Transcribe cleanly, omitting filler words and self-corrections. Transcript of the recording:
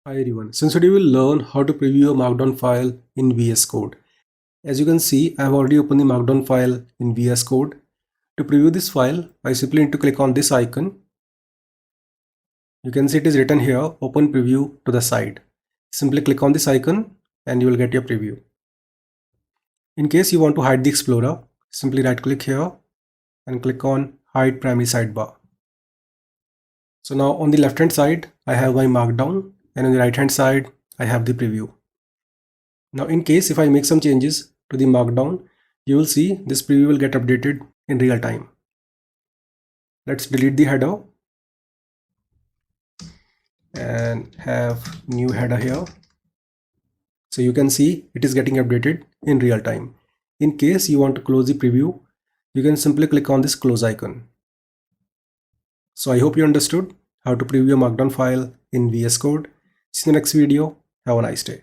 Hi everyone, since today we will learn how to preview a Markdown file in VS Code. As you can see, I have already opened the Markdown file in VS Code. To preview this file, I simply need to click on this icon. You can see it is written here, open preview to the side. Simply click on this icon and you will get your preview. In case you want to hide the Explorer, simply right click here and click on hide primary sidebar. So now on the left hand side, I have my Markdown, and on the right hand side, I have the preview. Now in case if I make some changes to the Markdown, you will see this preview will get updated in real time. Let's delete the header and have new header here. So you can see it is getting updated in real time. In case you want to close the preview, you can simply click on this close icon. So I hope you understood how to preview a Markdown file in VS Code. See you in the next video. Have a nice day.